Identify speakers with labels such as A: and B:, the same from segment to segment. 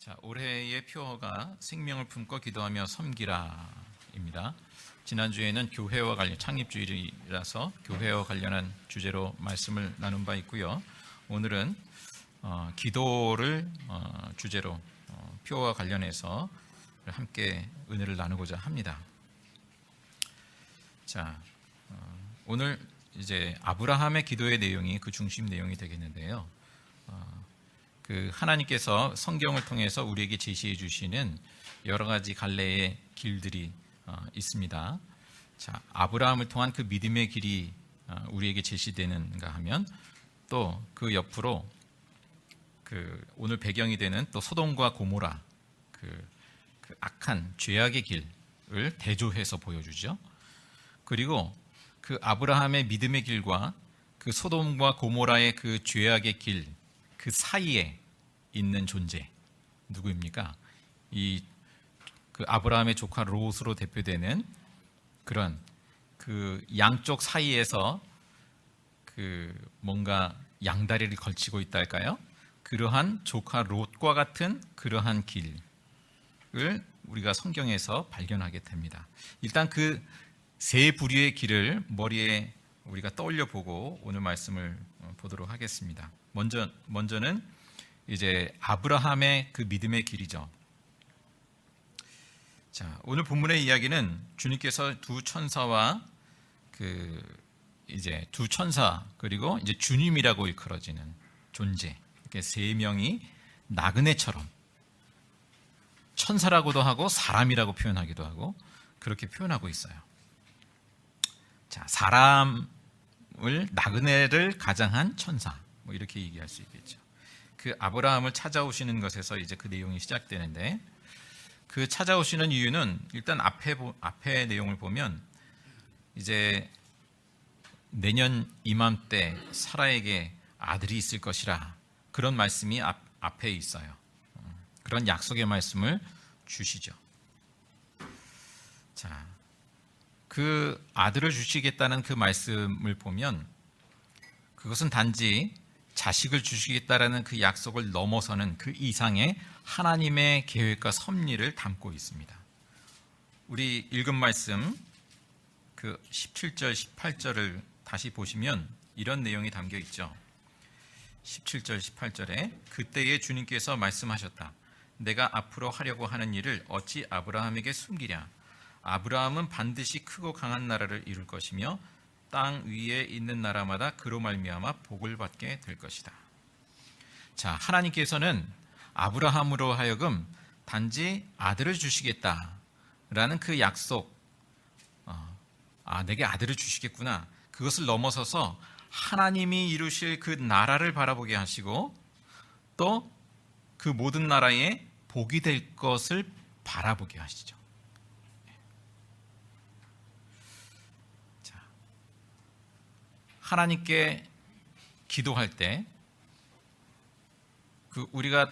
A: 자, 올해의 표어가 생명을 품고 기도하며 섬기라입니다. 지난주에는 교회와 관련 창립주일이라서 교회와 관련한 주제로 말씀을 나눈 바 있고요. 오늘은 기도를 주제로 표어와 관련해서 함께 은혜를 나누고자 합니다. 자, 오늘 이제 아브라함의 기도의 내용이 그 중심 내용이 되겠는데요. 그 하나님께서 성경을 통해서 우리에게 제시해 주시는 여러 가지 갈래의 길들이 있습니다. 자, 아브라함을 통한 그 믿음의 길이 우리에게 제시되는가 하면 또 그 옆으로 그 오늘 배경이 되는 또 소돔과 고모라 그 악한 죄악의 길을 대조해서 보여주죠. 그리고 그 아브라함의 믿음의 길과 그 소돔과 고모라의 그 죄악의 길, 그 사이에 있는 존재 누구입니까? 그 아브라함의 조카 롯으로 대표되는 그런 그 양쪽 사이에서 그 뭔가 양다리를 걸치고 있다 할까요? 그러한 조카 롯과 같은 그러한 길을 우리가 성경에서 발견하게 됩니다. 일단 그 세 부류의 길을 머리에 우리가 떠올려 보고 오늘 말씀을 보도록 하겠습니다. 먼저는 이제 아브라함의 그 믿음의 길이죠. 자, 오늘 본문의 이야기는 주님께서 두 천사와 이제 두 천사 그리고 이제 주님이라고 일컬어지는 존재 이렇게 세 명이 나그네처럼 천사라고도 하고 사람이라고 표현하기도 하고 그렇게 표현하고 있어요. 자, 사람을 나그네를 가장한 천사 뭐 이렇게 얘기할 수 있겠죠. 그 아브라함을 찾아오시는 것에서 이제 그 내용이 시작되는데 그 찾아오시는 이유는 일단 앞에 내용을 보면 이제 내년 이맘때 사라에게 아들이 있을 것이라 그런 말씀이 앞에 있어요. 그런 약속의 말씀을 주시죠. 자, 그 아들을 주시겠다는 그 말씀을 보면 그것은 단지 자식을 주시겠다라는 그 약속을 넘어서는 그 이상의 하나님의 계획과 섭리를 담고 있습니다. 우리 읽은 말씀 그 17절, 18절을 다시 보시면 이런 내용이 담겨 있죠. 17절, 18절에 그때에 주님께서 말씀하셨다. 내가 앞으로 하려고 하는 일을 어찌 아브라함에게 숨기랴. 아브라함은 반드시 크고 강한 나라를 이룰 것이며 땅 위에 있는 나라마다 그로 말미암아 복을 받게 될 것이다. 자, 하나님께서는 아브라함으로 하여금 단지 아들을 주시겠다라는 그 약속, 내게 아들을 주시겠구나. 그것을 넘어서서 하나님이 이루실 그 나라를 바라보게 하시고 또 그 모든 나라에 복이 될 것을 바라보게 하시죠. 하나님께 기도할 때 우리가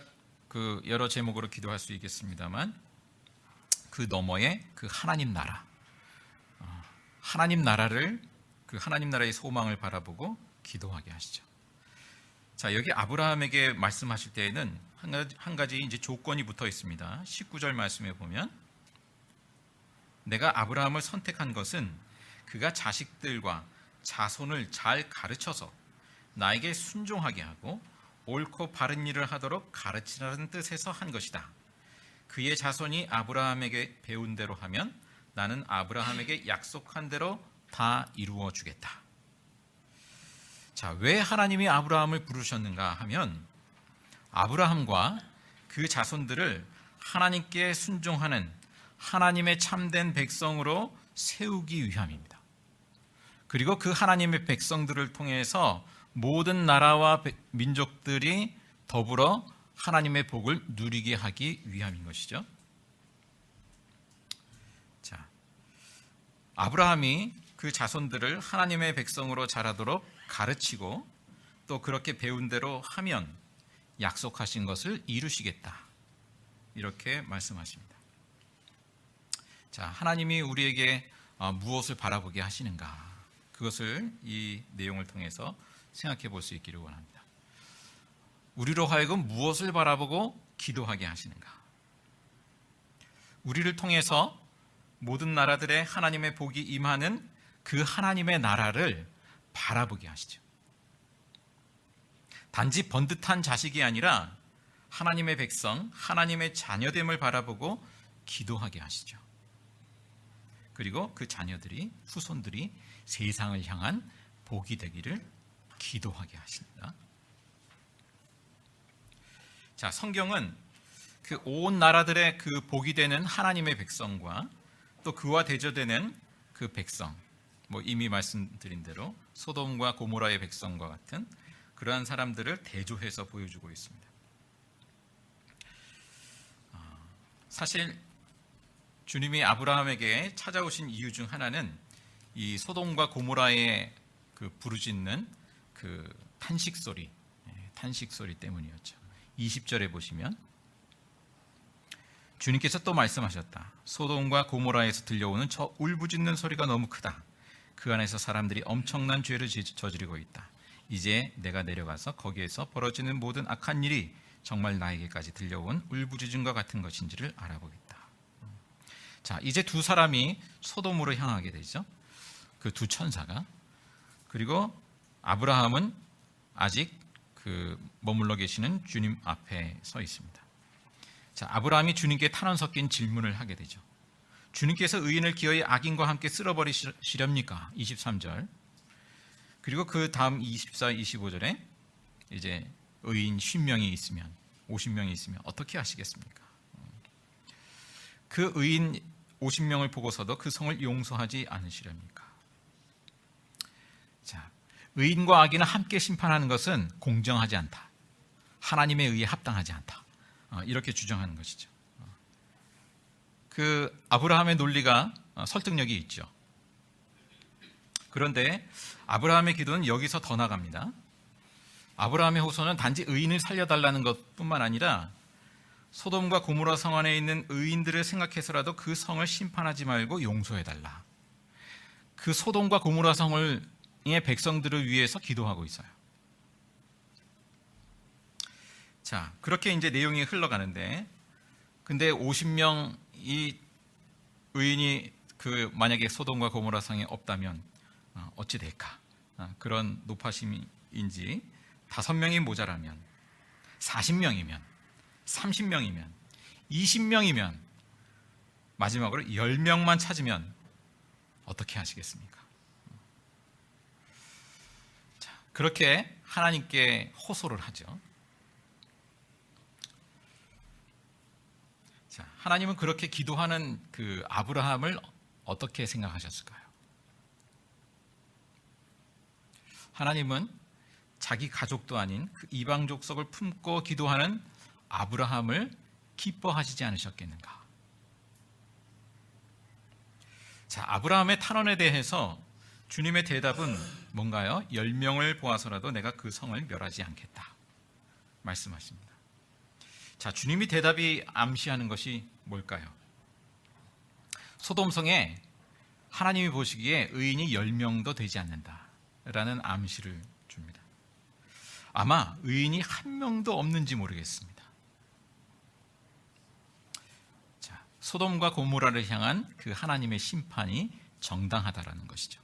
A: 여러 제목으로 기도할 수 있겠습니다만 그 너머에 그 하나님 나라, 하나님 나라를 그 하나님 나라의 소망을 바라보고 기도하게 하시죠. 자, 여기 아브라함에게 말씀하실 때에는 한 가지 이제 조건이 붙어 있습니다. 19절 말씀에 보면 내가 아브라함을 선택한 것은 그가 자식들과 자손을 잘 가르쳐서 나에게 순종하게 하고 옳고 바른 일을 하도록 가르치라는 뜻에서 한 것이다. 그의 자손이 아브라함에게 배운 대로 하면 나는 아브라함에게 약속한 대로 다 이루어 주겠다. 자, 왜 하나님이 아브라함을 부르셨는가 하면 아브라함과 그 자손들을 하나님께 순종하는 하나님의 참된 백성으로 세우기 위함입니다. 그리고 그 하나님의 백성들을 통해서 모든 나라와 민족들이 더불어 하나님의 복을 누리게 하기 위함인 것이죠. 자, 아브라함이 그 자손들을 하나님의 백성으로 자라도록 가르치고 또 그렇게 배운 대로 하면 약속하신 것을 이루시겠다. 이렇게 말씀하십니다. 자, 하나님이 우리에게 무엇을 바라보게 하시는가? 그것을 이 내용을 통해서 생각해 볼 수 있기를 원합니다. 우리로 하여금 무엇을 바라보고 기도하게 하시는가? 우리를 통해서 모든 나라들의 하나님의 복이 임하는 그 하나님의 나라를 바라보게 하시죠. 단지 번듯한 자식이 아니라 하나님의 백성, 하나님의 자녀됨을 바라보고 기도하게 하시죠. 그리고 그 자녀들이, 후손들이 세상을 향한 복이 되기를 기도하게 하십니다. 자, 성경은 그 온 나라들의 그 복이 되는 하나님의 백성과 또 그와 대조되는 그 백성, 이미 말씀드린 대로 소돔과 고모라의 백성과 같은 그러한 사람들을 대조해서 보여주고 있습니다. 사실 주님이 아브라함에게 찾아오신 이유 중 하나는 이 소돔과 고모라의 그 부르짖는 그 탄식 소리 때문이었죠. 20절에 보시면 주님께서 또 말씀하셨다. 소돔과 고모라에서 들려오는 저 울부짖는 소리가 너무 크다. 그 안에서 사람들이 엄청난 죄를 저지르고 있다. 이제 내가 내려가서 거기에서 벌어지는 모든 악한 일이 정말 나에게까지 들려온 울부짖음과 같은 것인지를 알아보겠다. 자, 이제 두 사람이 소돔으로 향하게 되죠. 그 두 천사가. 그리고 아브라함은 아직 그 머물러 계시는 주님 앞에 서 있습니다. 자, 아브라함이 주님께 탄원 섞인 질문을 하게 되죠. 주님께서 의인을 기어이 악인과 함께 쓸어버리시렵니까? 23절. 그리고 그 다음 24, 25절에 이제 의인 50명이 있으면, 50명이 있으면 어떻게 하시겠습니까? 그 의인 50명을 보고서도 그 성을 용서하지 않으시렵니까? 자, 의인과 악인을 함께 심판하는 것은 공정하지 않다. 하나님의 의에 합당하지 않다. 이렇게 주장하는 것이죠. 그 아브라함의 논리가 설득력이 있죠. 그런데 아브라함의 기도는 여기서 더 나갑니다. 아브라함의 호소는 단지 의인을 살려달라는 것뿐만 아니라 소돔과 고모라 성 안에 있는 의인들을 생각해서라도 그 성을 심판하지 말고 용서해달라. 그 소돔과 고모라 성의 백성들을 위해서 기도하고 있어요. 자, 그렇게 이제 내용이 흘러가는데, 근데 50명이 의인이 만약에 소돔과 고모라 성에 없다면 어찌 될까? 그런 높아심인지 5명이 모자라면, 40명이면, 30명이면, 20명이면, 마지막으로 10명만 찾으면 어떻게 하시겠습니까? 자, 그렇게 하나님께 호소를 하죠. 자, 하나님은 그렇게 기도하는 그 아브라함을 어떻게 생각하셨을까요? 하나님은 자기 가족도 아닌 그 이방 족속을 품고 기도하는 아브라함을 기뻐하시지 않으셨겠는가? 자, 아브라함의 탄원에 대해서 주님의 대답은 뭔가요? 10명을 보아서라도 내가 그 성을 멸하지 않겠다 말씀하십니다. 자, 주님이 대답이 암시하는 것이 뭘까요? 소돔성에 하나님이 보시기에 의인이 10명도 되지 않는다라는 암시를 줍니다. 아마 의인이 한 명도 없는지 모르겠습니다. 자, 소돔과 고모라를 향한 그 하나님의 심판이 정당하다라는 것이죠.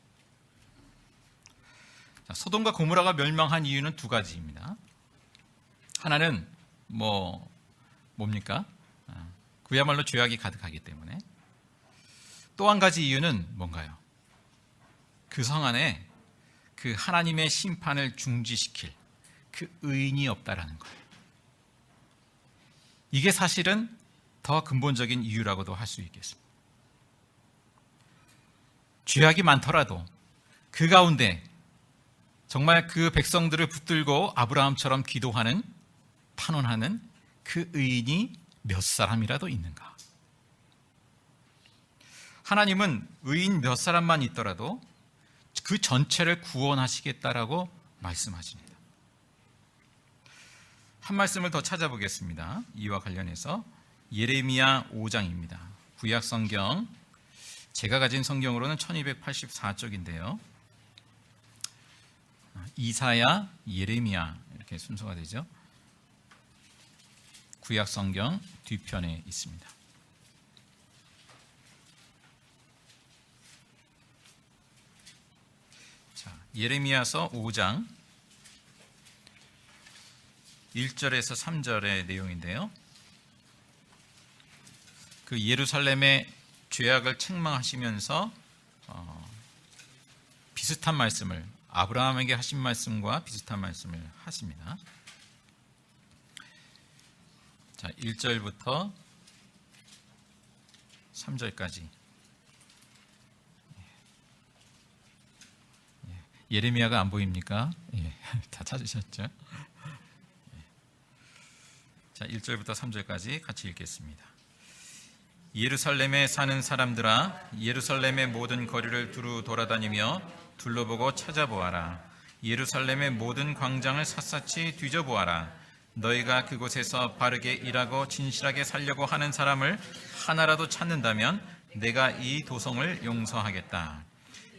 A: 자, 소돔과 고모라가 멸망한 이유는 두 가지입니다. 하나는 뭡니까? 그야말로 죄악이 가득하기 때문에. 또 한 가지 이유는 뭔가요? 그 성 안에 그 하나님의 심판을 중지시킬 그 의인이 없다라는 거예요. 이게 사실은 더 근본적인 이유라고도 할 수 있겠습니다. 죄악이 많더라도 그 가운데 정말 그 백성들을 붙들고 아브라함처럼 기도하는, 탄원하는 그 의인이 몇 사람이라도 있는가? 하나님은 의인 몇 사람만 있더라도 그 전체를 구원하시겠다라고 말씀하십니다. 한 말씀을 더 찾아보겠습니다. 이와 관련해서 예레미야 5장입니다. 구약 성경, 제가 가진 성경으로는 1284쪽인데요. 이사야, 예레미야 이렇게 순서가 되죠. 구약 성경 뒤편에 있습니다. 자, 예레미야서 5장 1절에서 3절의 내용인데요. 그 예루살렘의 죄악을 책망하시면서 비슷한 말씀을, 아브라함에게 하신 말씀과 비슷한 말씀을 하십니다. 자, 1절부터 3절까지. 예레미야가 안 보입니까? 다 찾으셨죠? 자, 1절부터 3절까지 같이 읽겠습니다. 예루살렘에 사는 사람들아, 예루살렘의 모든 거리를 두루 돌아다니며 둘러보고 찾아보아라. 예루살렘의 모든 광장을 샅샅이 뒤져보아라. 너희가 그곳에서 바르게 일하고 진실하게 살려고 하는 사람을 하나라도 찾는다면 내가 이 도성을 용서하겠다.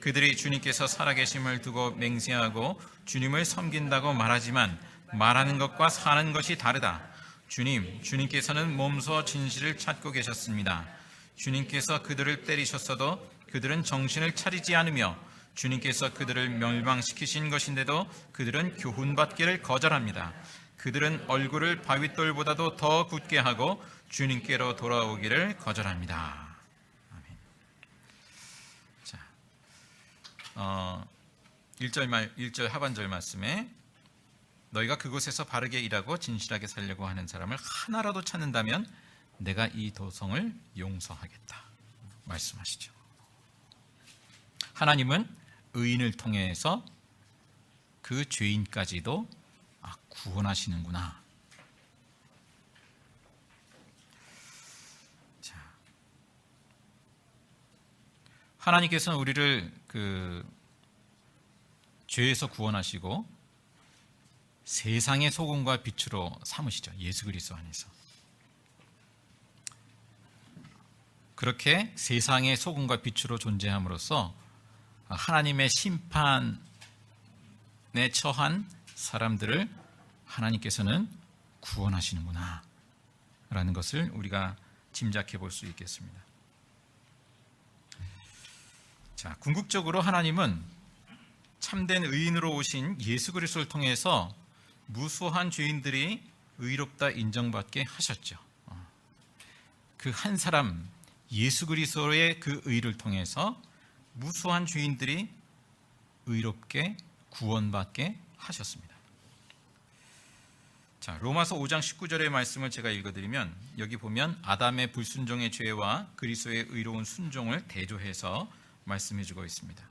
A: 그들이 주님께서 살아계심을 두고 맹세하고 주님을 섬긴다고 말하지만 말하는 것과 사는 것이 다르다. 주님께서는 몸소 진실을 찾고 계셨습니다. 주님께서 그들을 때리셨어도 그들은 정신을 차리지 않으며 주님께서 그들을 멸망시키신 것인데도 그들은 교훈받기를 거절합니다. 그들은 얼굴을 바윗돌보다도 더 굳게 하고 주님께로 돌아오기를 거절합니다. 아멘. 자, 1절 하반절 말씀에 너희가 그곳에서 바르게 일하고 진실하게 살려고 하는 사람을 하나라도 찾는다면 내가 이 도성을 용서하겠다 말씀하시죠. 하나님은 의인을 통해서 그 죄인까지도 구원하시는구나. 자, 하나님께서는 우리를 그 죄에서 구원하시고 세상의 소금과 빛으로 삼으시죠. 예수 그리스도 안에서. 그렇게 세상의 소금과 빛으로 존재함으로써 하나님의 심판에 처한 사람들을 하나님께서는 구원하시는구나 라는 것을 우리가 짐작해 볼 수 있겠습니다. 자, 궁극적으로 하나님은 참된 의인으로 오신 예수 그리스도를 통해서 무수한 죄인들이 의롭다 인정받게 하셨죠. 그 한 사람 예수 그리스도의 그 의를 통해서 무수한 죄인들이 의롭게 구원받게 하셨습니다. 자, 로마서 5장 19절의 말씀을 제가 읽어드리면 여기 보면 아담의 불순종의 죄와 그리스도의 의로운 순종을 대조해서 말씀해주고 있습니다.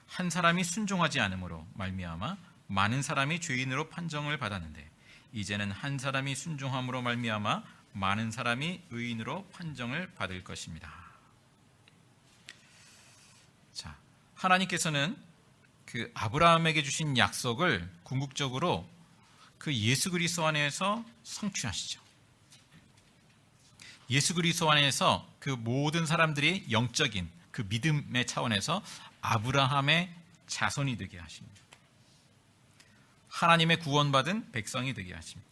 A: 한 사람이 순종하지 않음으로 말미암아 많은 사람이 죄인으로 판정을 받았는데 이제는 한 사람이 순종함으로 말미암아 많은 사람이 의인으로 판정을 받을 것입니다. 자, 하나님께서는 그 아브라함에게 주신 약속을 궁극적으로 그 예수 그리스도 안에서 성취하시죠. 예수 그리스도 안에서 그 모든 사람들이 영적인 그 믿음의 차원에서 아브라함의 자손이 되게 하십니다. 하나님의 구원받은 백성이 되게 하십니다.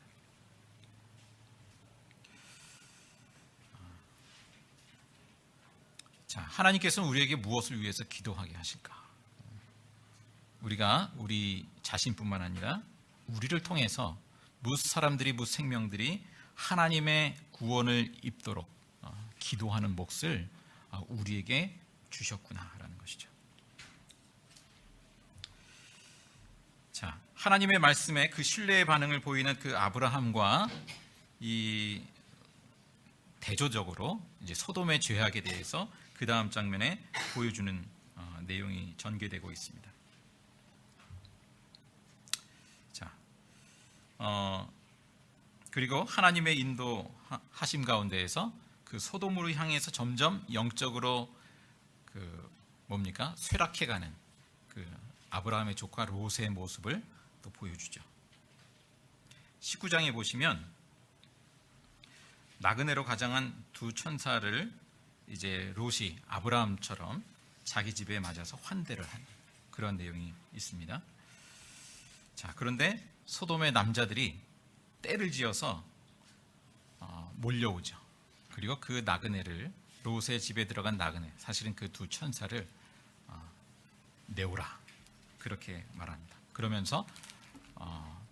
A: 자, 하나님께서는 우리에게 무엇을 위해서 기도하게 하실까? 우리가 우리 자신뿐만 아니라 우리를 통해서 무수 사람들이, 무수 생명들이 하나님의 구원을 입도록 기도하는 몫을 우리에게 주셨구나라는 것이죠. 자, 하나님의 말씀에 그 신뢰의 반응을 보이는 그 아브라함과 이 대조적으로 이제 소돔의 죄악에 대해서 그 다음 장면에 보여주는 내용이 전개되고 있습니다. 자, 그리고 하나님의 인도하심 가운데에서 그 소돔으로 향해서 점점 영적으로 그 쇠락해가는 그 아브라함의 조카 롯의 모습을 또 보여주죠. 19장에 보시면 나그네로 가장한 두 천사를 이제 롯이 아브라함처럼 자기 집에 맞아서 환대를 한 그런 내용이 있습니다. 자, 그런데 소돔의 남자들이 떼를 지어서 몰려오죠. 그리고 그 나그네를, 롯의 집에 들어간 나그네, 사실은 그 두 천사를 내오라, 그렇게 말합니다. 그러면서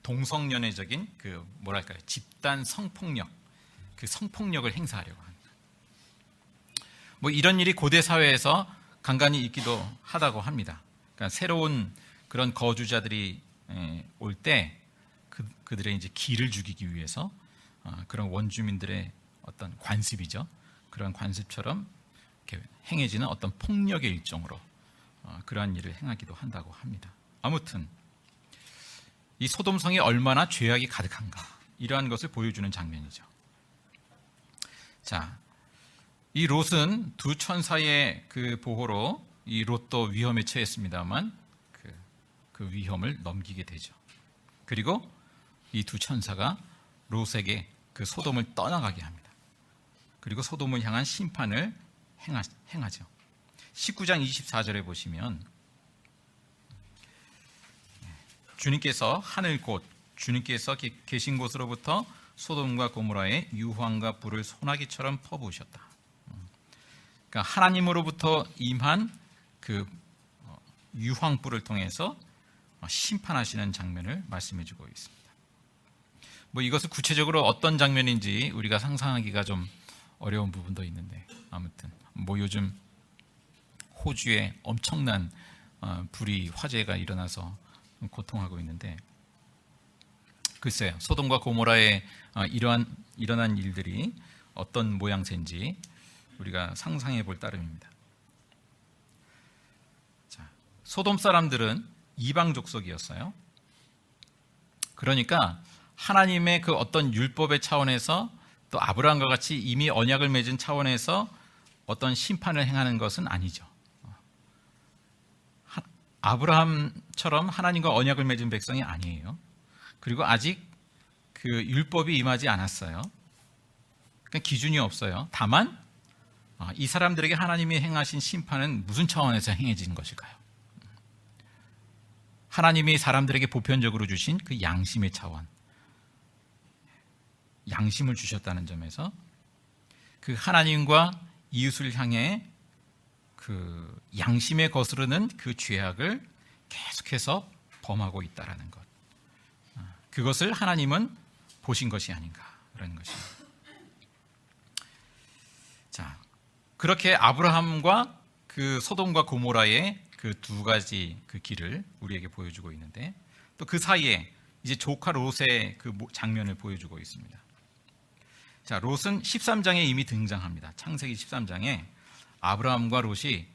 A: 동성연애적인 그 뭐랄까요, 집단 성폭력, 그 성폭력을 행사하려고 합니다. 뭐 이런 일이 고대 사회에서 간간히 있기도 하다고 합니다. 그러니까 새로운 그런 거주자들이 올 때 그들의 이제 기를 죽이기 위해서 그런 원주민들의 어떤 관습이죠. 그런 관습처럼 이렇게 행해지는 어떤 폭력의 일종으로 그러한 일을 행하기도 한다고 합니다. 아무튼 이 소돔성이 얼마나 죄악이 가득한가, 이러한 것을 보여주는 장면이죠. 자, 이 롯은 두 천사의 그 보호로 이 롯도 위험에 처했습니다만 그 위험을 넘기게 되죠. 그리고 이 두 천사가 롯에게 그 소돔을 떠나가게 합니다. 그리고 소돔을 향한 심판을 행하죠. 19장 24절에 보시면 주님께서 하늘 곳, 주님께서 계신 곳으로부터 소돔과 고모라의 유황과 불을 소나기처럼 퍼부으셨다. 그러니까 하나님으로부터 임한 그 유황불을 통해서 심판하시는 장면을 말씀해주고 있습니다. 뭐 이것을 구체적으로 어떤 장면인지 우리가 상상하기가 좀 어려운 부분도 있는데, 아무튼 뭐 요즘 호주에 엄청난 불이, 화재가 일어나서 고통하고 있는데, 글쎄요, 소돔과 고모라에 일어난 일들이 어떤 모양새인지 우리가 상상해 볼 따름입니다. 자, 소돔 사람들은 이방 족속이었어요. 그러니까 하나님의 그 어떤 율법의 차원에서, 또 아브라함과 같이 이미 언약을 맺은 차원에서 어떤 심판을 행하는 것은 아니죠. 아브라함처럼 하나님과 언약을 맺은 백성이 아니에요. 그리고 아직 그 율법이 임하지 않았어요. 그러니까 기준이 없어요. 다만 이 사람들에게 하나님이 행하신 심판은 무슨 차원에서 행해진 것일까요? 하나님이 사람들에게 보편적으로 주신 그 양심의 차원, 양심을 주셨다는 점에서 그 하나님과 이웃을 향해 그 양심에 거스르는 그 죄악을 계속해서 범하고 있다라는 것, 그것을 하나님은 보신 것이 아닌가라는 것입니다. 자, 그렇게 아브라함과 그 소돔과 고모라의 그 두 가지 그 길을 우리에게 보여주고 있는데, 또 그 사이에 이제 조카 롯의 그 장면을 보여주고 있습니다. 자, 롯은 13장에 이미 등장합니다. 창세기 13장에 아브라함과 롯이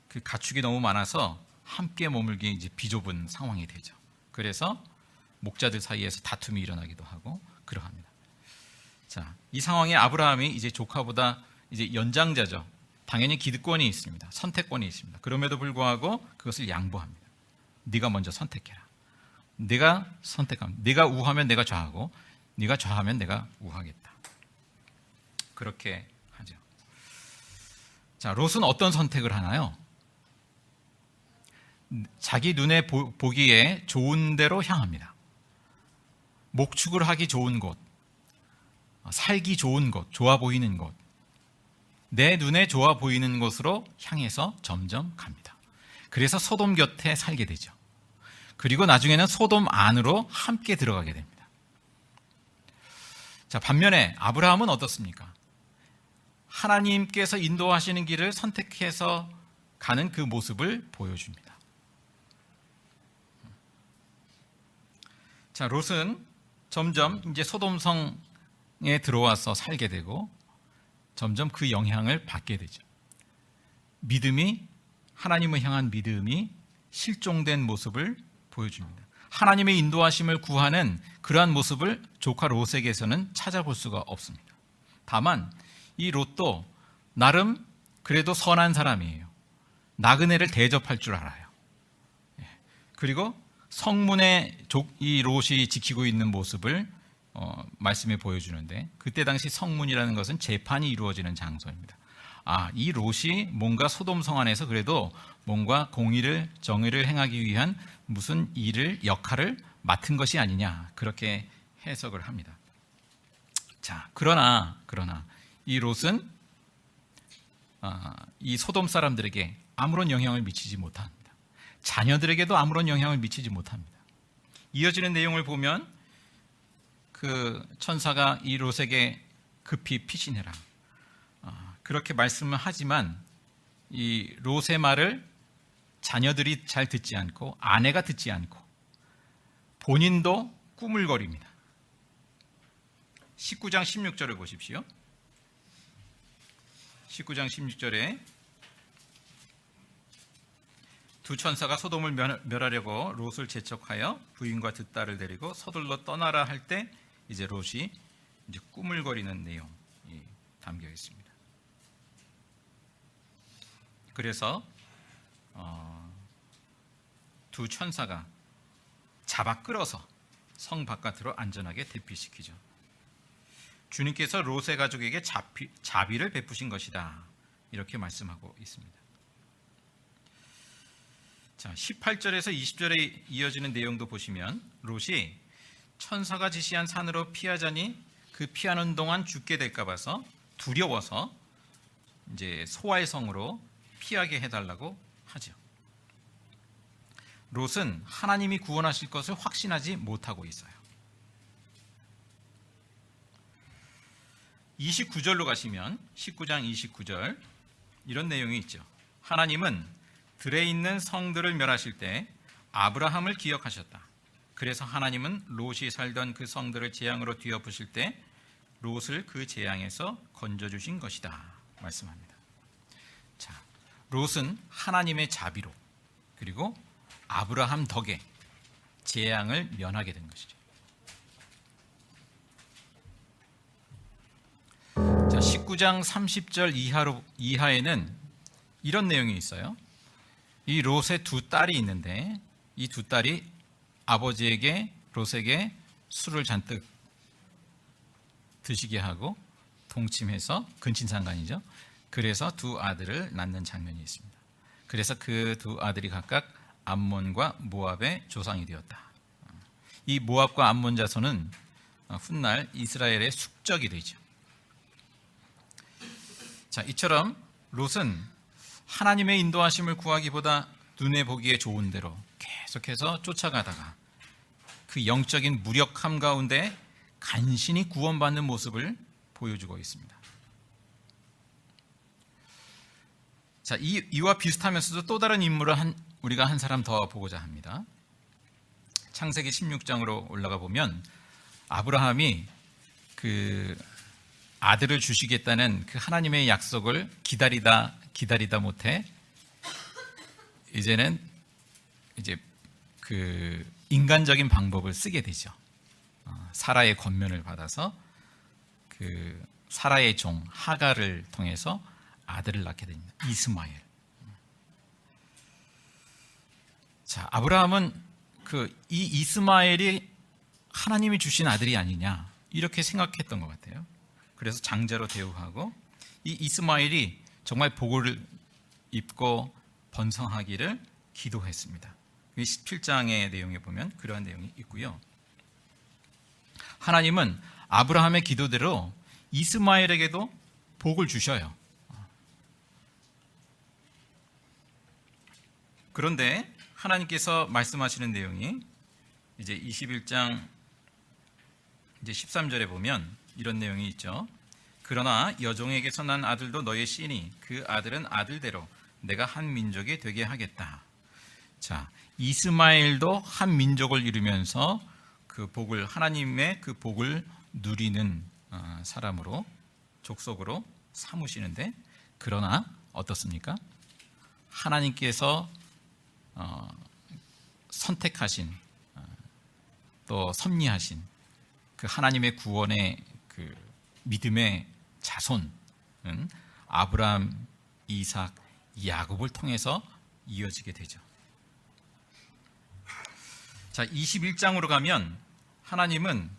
A: 그 가축이 너무 많아서 함께 머물기 이제 비좁은 상황이 되죠. 그래서 목자들 사이에서 다툼이 일어나기도 하고 그러합니다. 자, 이 상황에 아브라함이 이제 조카보다 이제 연장자죠. 당연히 기득권이 있습니다. 선택권이 있습니다. 그럼에도 불구하고 그것을 양보합니다. 네가 먼저 선택해라. 네가 선택하면, 네가 우하면 내가 좌하고, 네가 좌하면 내가 우하겠다. 그렇게 하죠. 자, 롯은 어떤 선택을 하나요? 자기 눈에 보기에 좋은 데로 향합니다. 목축을 하기 좋은 곳, 살기 좋은 곳, 좋아 보이는 곳, 내 눈에 좋아 보이는 곳으로 향해서 점점 갑니다. 그래서 소돔 곁에 살게 되죠. 그리고 나중에는 소돔 안으로 함께 들어가게 됩니다. 자, 반면에 아브라함은 어떻습니까? 하나님께서 인도하시는 길을 선택해서 가는 그 모습을 보여줍니다. 자, 롯은 점점 이제 소돔성에 들어와서 살게 되고 점점 그 영향을 받게 되죠. 믿음이, 하나님을 향한 믿음이 실종된 모습을 보여줍니다. 하나님의 인도하심을 구하는 그러한 모습을 조카 롯에게서는 찾아볼 수가 없습니다. 다만 이 롯도 나름 그래도 선한 사람이에요. 나그네를 대접할 줄 알아요. 그리고 성문에 이 롯이 지키고 있는 모습을 말씀에 보여주는데, 그때 당시 성문이라는 것은 재판이 이루어지는 장소입니다. 이 롯이 뭔가 소돔성 안에서 그래도 뭔가 공의를, 정의를 행하기 위한 무슨 역할을 맡은 것이 아니냐, 그렇게 해석을 합니다. 자, 그러나 그러나 이 롯은 이 소돔 사람들에게 아무런 영향을 미치지 못합니다. 자녀들에게도 아무런 영향을 미치지 못합니다. 이어지는 내용을 보면 그 천사가 이 롯에게 급히 피신해라, 그렇게 말씀을 하지만 이 롯의 말을 자녀들이 잘 듣지 않고 아내가 듣지 않고 본인도 꾸물거립니다. 19장 16절을 보십시오. 19장 16절에 두 천사가 소돔을 멸하려고 롯을 재촉하여 부인과 두 딸을 데리고 서둘러 떠나라 할 때 이제 롯이 이제 꾸물거리는 내용이 담겨 있습니다. 그래서 두 천사가 잡아 끌어서 성 바깥으로 안전하게 대피시키죠. 주님께서 롯의 가족에게 자비를 베푸신 것이다, 이렇게 말씀하고 있습니다. 자, 18절에서 20절에 이어지는 내용도 보시면 롯이 천사가 지시한 산으로 피하자니 그 피하는 동안 죽게 될까 봐서 두려워서 이제 소아의 성으로 피하게 해달라고 하죠. 롯은 하나님이 구원하실 것을 확신하지 못하고 있어요. 29절로 가시면 19장 29절 이런 내용이 있죠. 하나님은 들에 있는 성들을 멸하실 때 아브라함을 기억하셨다. 그래서 하나님은 롯이 살던 그 성들을 재앙으로 뒤엎으실 때 롯을 그 재앙에서 건져주신 것이다 말씀합니다. 자, 롯은 하나님의 자비로 그리고 아브라함 덕에 재앙을 면하게 된 것이죠. 자, 19장 30절 이하에는 이런 내용이 있어요. 이 롯의 두 딸이 있는데 이 두 딸이 아버지에게 롯에게 술을 잔뜩 드시게 하고 동침해서 근친상간이죠. 그래서 두 아들을 낳는 장면이 있습니다. 그래서 그 두 아들이 각각 암몬과 모압의 조상이 되었다. 이 모압과 암몬 자손은 훗날 이스라엘의 숙적이 되죠. 자, 이처럼 롯은 하나님의 인도하심을 구하기보다 눈에 보기에 좋은 대로 계속해서 쫓아가다가 그 영적인 무력함 가운데 간신히 구원받는 모습을 보여주고 있습니다. 자, 이와 비슷하면서도 또 다른 인물을 우리가 한 사람 더 보고자 합니다. 창세기 16장으로 올라가 보면 아브라함이 그 아들을 주시겠다는 그 하나님의 약속을 기다리다 못해 이제는 이제 그 인간적인 방법을 쓰게 되죠. 사라의 권면을 받아서 그 사라의 종 하갈을 통해서 아들을 낳게 됩니다. 이스마엘. 자, 아브라함은 이 이스마엘이 하나님이 주신 아들이 아니냐 이렇게 생각했던 것 같아요. 그래서 장자로 대우하고 이 이스마엘이 정말 복을 입고 번성하기를 기도했습니다. 17장의 내용에 보면 그러한 내용이 있고요. 하나님은 아브라함의 기도대로 이스마엘에게도 복을 주셔요. 그런데 하나님께서 말씀하시는 내용이 이제 21장 이제 13절에 보면 이런 내용이 있죠. 그러나 여종에게서 난 아들도 너의 씨니 그 아들은 아들대로 내가 한 민족이 되게 하겠다. 자, 이스마엘도 한 민족을 이루면서 그 복을 하나님의 그 복을 누리는 사람으로 족속으로 삼으시는데 그러나 어떻습니까? 하나님께서 선택하신 또 섭리하신 그 하나님의 구원의 그 믿음의 자손은 아브라함, 이삭, 야곱을 통해서 이어지게 되죠. 자, 21장으로 가면 하나님은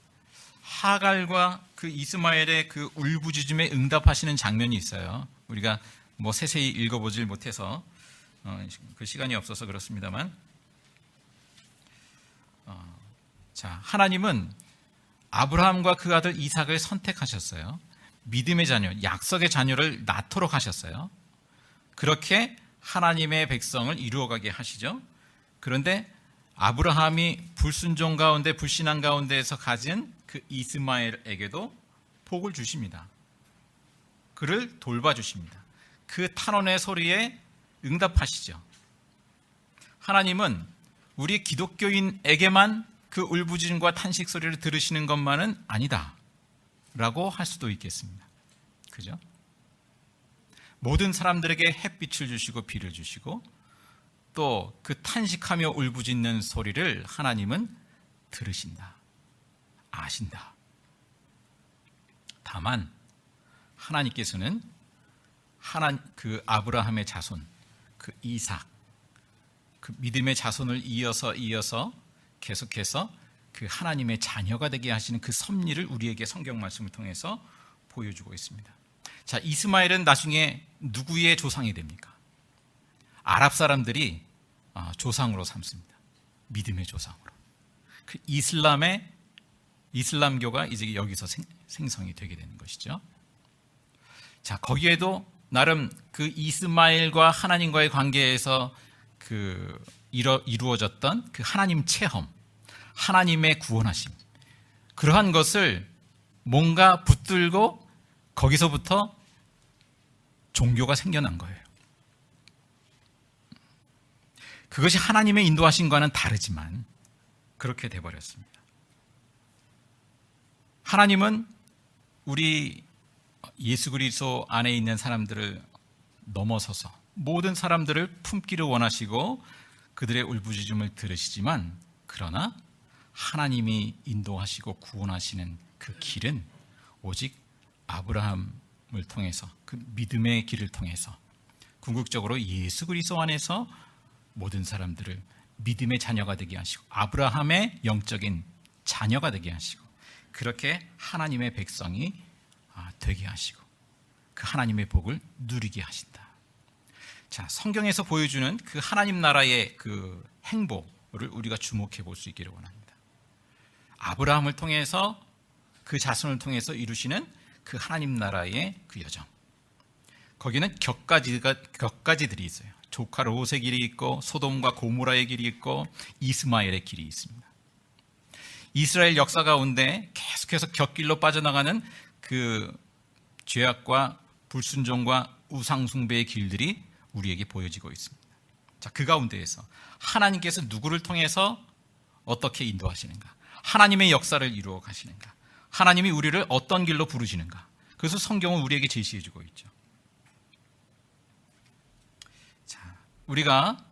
A: 하갈과 그 이스마엘의 그 울부짖음에 응답하시는 장면이 있어요. 우리가 뭐 세세히 읽어보질 못해서 그 시간이 없어서 그렇습니다만, 자, 하나님은 아브라함과 그 아들 이삭을 선택하셨어요. 믿음의 자녀, 약속의 자녀를 낳도록 하셨어요. 그렇게 하나님의 백성을 이루어가게 하시죠. 그런데 아브라함이 불순종 가운데, 불신앙 가운데에서 가진 그 이스마엘에게도 복을 주십니다. 그를 돌봐주십니다. 그 탄원의 소리에 응답하시죠. 하나님은 우리 기독교인에게만 그 울부짖음과 탄식 소리를 들으시는 것만은 아니다 라고 할 수도 있겠습니다. 그죠? 모든 사람들에게 햇빛을 주시고 비를 주시고 또 그 탄식하며 울부짖는 소리를 하나님은 들으신다, 아신다. 다만 하나님께서는 그 아브라함의 자손, 그 이삭, 그 믿음의 자손을 이어서 계속해서 그 하나님의 자녀가 되게 하시는 그 섭리를 우리에게 성경 말씀을 통해서 보여주고 있습니다. 자, 이스마엘은 나중에 누구의 조상이 됩니까? 아랍 사람들이 조상으로 삼습니다. 믿음의 조상으로. 그 이슬람교가 이제 여기서 생성이 되게 되는 것이죠. 자, 거기에도 나름 그 이스마엘과 하나님과의 관계에서 이루어졌던 그 하나님 체험, 하나님의 구원하심, 그러한 것을 뭔가 붙들고 거기서부터 종교가 생겨난 거예요. 그것이 하나님의 인도하심과는 다르지만 그렇게 돼버렸습니다. 하나님은 우리 예수 그리스도 안에 있는 사람들을 넘어서서 모든 사람들을 품기를 원하시고 그들의 울부짖음을 들으시지만, 그러나 하나님이 인도하시고 구원하시는 그 길은 오직 아브라함을 통해서, 그 믿음의 길을 통해서 궁극적으로 예수 그리스도 안에서 모든 사람들을 믿음의 자녀가 되게 하시고 아브라함의 영적인 자녀가 되게 하시고 그렇게 하나님의 백성이 되게 하시고 그 하나님의 복을 누리게 하신다. 자, 성경에서 보여주는 그 하나님 나라의 그 행보를 우리가 주목해 볼 수 있기를 원합니다. 아브라함을 통해서 그 자손을 통해서 이루시는 그 하나님 나라의 그 여정, 거기는 격가지들이 있어요. 조카 롯의 길이 있고 소돔과 고모라의 길이 있고 이스마엘의 길이 있습니다. 이스라엘 역사 가운데 계속해서 격길로 빠져나가는 그 죄악과 불순종과 우상숭배의 길들이 우리에게 보여지고 있습니다. 자, 그 가운데에서 하나님께서 누구를 통해서 어떻게 인도하시는가, 하나님의 역사를 이루어 가시는가, 하나님이 우리를 어떤 길로 부르시는가, 그래서 성경은 우리에게 제시해주고 있죠. 자, 우리가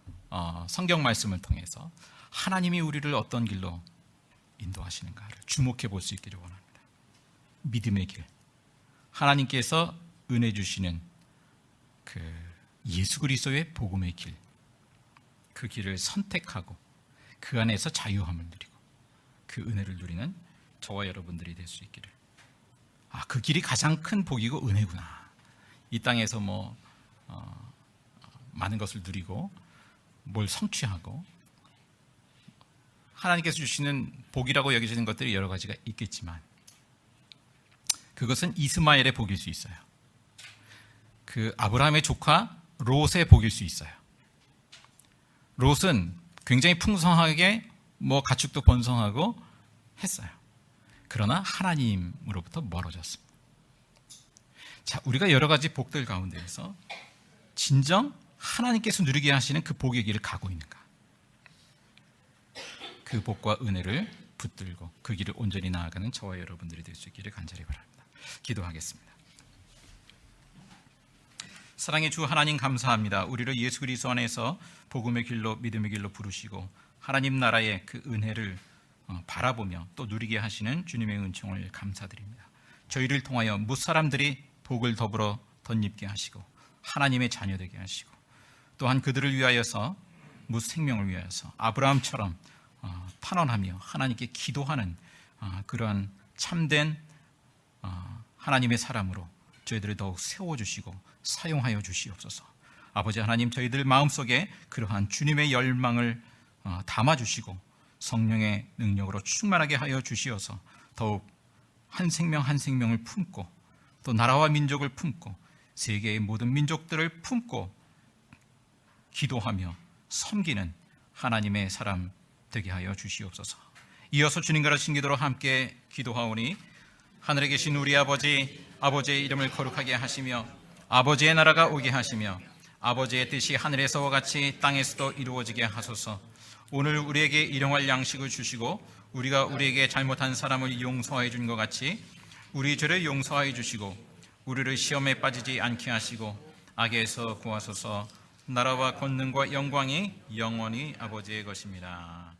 A: 성경 말씀을 통해서 하나님이 우리를 어떤 길로 인도하시는가를 주목해 볼 수 있기를 원합니다. 믿음의 길, 하나님께서 은혜 주시는 그 예수 그리스도의 복음의 길, 그 길을 선택하고 그 안에서 자유함을 누리고 그 은혜를 누리는 저와 여러분들이 될 수 있기를. 그 길이 가장 큰 복이고 은혜구나. 이 땅에서 많은 것을 누리고 뭘 성취하고 하나님께서 주시는 복이라고 여겨지는 것들이 여러 가지가 있겠지만 그것은 이스마엘의 복일 수 있어요. 그 아브라함의 조카 롯의 복일 수 있어요. 롯은 굉장히 풍성하게 가축도 번성하고 했어요. 그러나 하나님으로부터 멀어졌습니다. 자, 우리가 여러 가지 복들 가운데에서 진정 하나님께서 누리게 하시는 그 복의 길을 가고 있는가, 그 복과 은혜를 붙들고 그 길을 온전히 나아가는 저와 여러분들이 될 수 있기를 간절히 바랍니다. 기도하겠습니다. 사랑의 주 하나님, 감사합니다. 우리를 예수 그리스도 안에서 복음의 길로, 믿음의 길로 부르시고 하나님 나라의 그 은혜를 바라보며 또 누리게 하시는 주님의 은총을 감사드립니다. 저희를 통하여 무사람들이 복을 더불어 덧입게 하시고 하나님의 자녀 되게 하시고 또한 그들을 위하여서 무생명을 위하여서 아브라함처럼 탄원하며 하나님께 기도하는 그러한 참된 하나님의 사람으로 저희들을 더욱 세워주시고 사용하여 주시옵소서. 아버지 하나님, 저희들 마음속에 그러한 주님의 열망을 담아주시고 성령의 능력으로 충만하게 하여 주시어서 더욱 한 생명 한 생명을 품고 또 나라와 민족을 품고 세계의 모든 민족들을 품고 기도하며 섬기는 하나님의 사람 되게 하여 주시옵소서. 이어서 주님과 하신 기도로 함께 기도하오니 하늘에 계신 우리 아버지의 이름을 거룩하게 하시며 아버지의 나라가 오게 하시며 아버지의 뜻이 하늘에서와 같이 땅에서도 이루어지게 하소서. 오늘 우리에게 일용할 양식을 주시고 우리가 우리에게 잘못한 사람을 용서해 준 것 같이 우리 죄를 용서해 주시고 우리를 시험에 빠지지 않게 하시고 악에서 구하소서. 나라와 권능과 영광이 영원히 아버지의 것입니다.